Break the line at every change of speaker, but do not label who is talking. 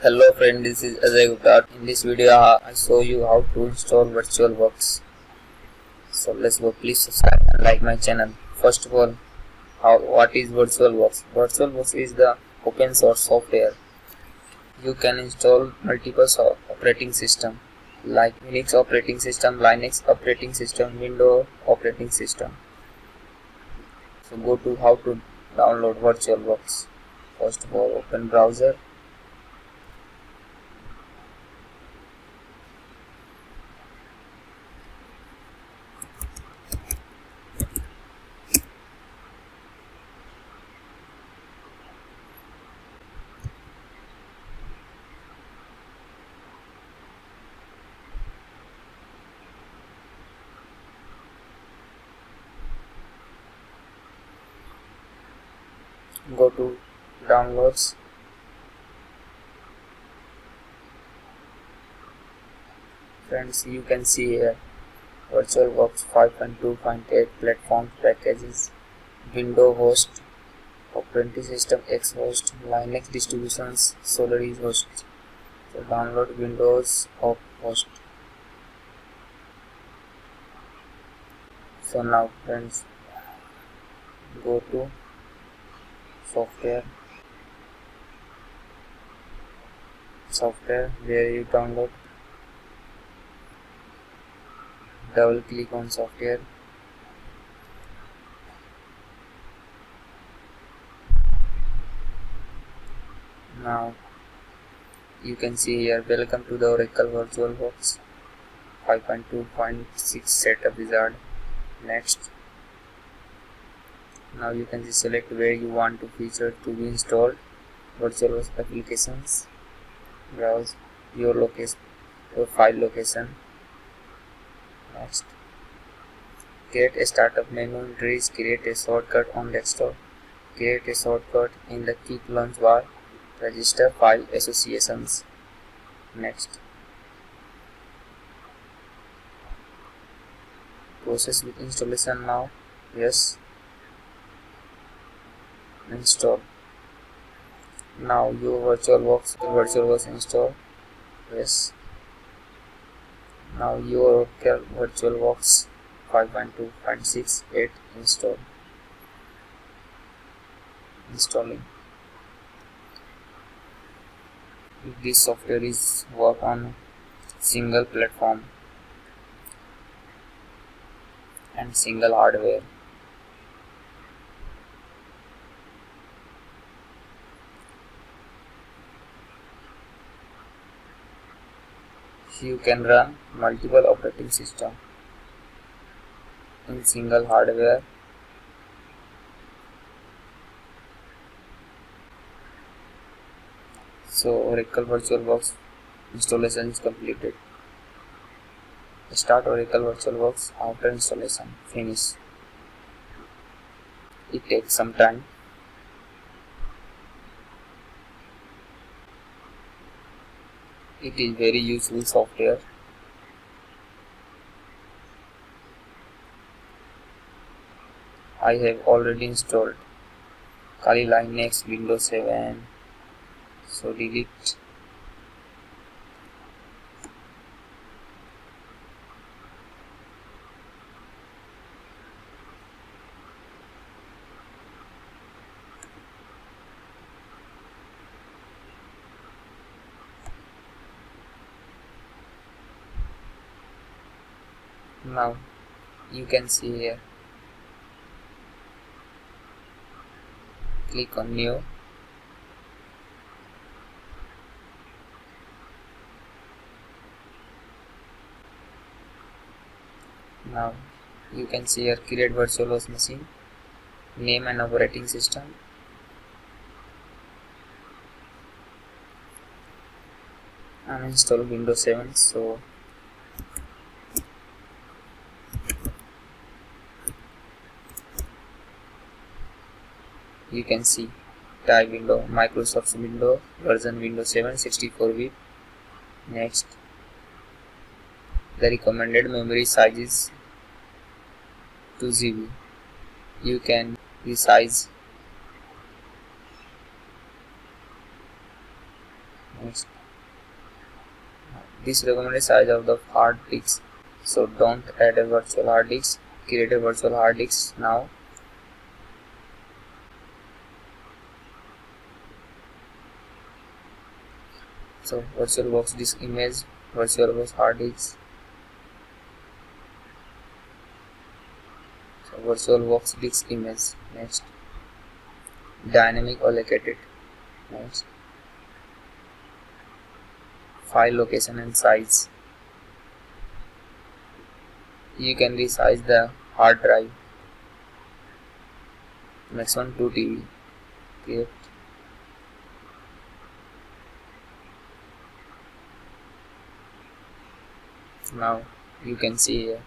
Hello friend, this is Ajay Gupta. In this video, I show you how to install VirtualBox. So let's go. Please subscribe and like my channel. First of all, what is VirtualBox? VirtualBox is the open source software. You can install multiple operating system like Unix operating system, Linux operating system, Windows operating system. So go to how to download VirtualBox. First of all, open browser. Go to downloads. Friends, you can see here VirtualBox 5.2.8 platform packages, Windows host, operating system X host, Linux distributions, Solaris host. So download Windows op host. So now friends, go to software where you download. Double click on software. Now you can see here, welcome to the Oracle VirtualBox 5.2.6 setup wizard. Next. Now you can select where you want to feature to be installed VirtualBox applications. Browse your location, your file location. Next. Create a startup menu. Entries. Create a shortcut on desktop. Create a shortcut in the quick launch bar. Register file associations. Next. Process with installation now. Yes. Install. Now your VirtualBox install. Yes. Now your VirtualBox 5.2.6.8 install. Installing. This software is work on single platform and single hardware. You can run multiple operating systems in single hardware. So Oracle VirtualBox installation is completed. Start Oracle VirtualBox after installation. Finish. It takes some time. It is very useful software. I have already installed Kali Linux Windows 7. So delete. Now you can see here, click on new. Now you can see here, create VirtualBox machine, name and operating system. Uninstall Windows 7. So you can see type window, Microsoft Windows version Windows 7 64-bit. Next. The recommended memory size is 2 GB. You can resize. Next. This recommended size of the hard disk. So don't add a virtual hard disk. Create a virtual hard disk now. So VirtualBox disk image, VirtualBox hard disk. So VirtualBox disk image. Next, dynamic allocated. Next, file location and size. You can resize the hard drive. Maximum 2 TB. Create. Now you can see here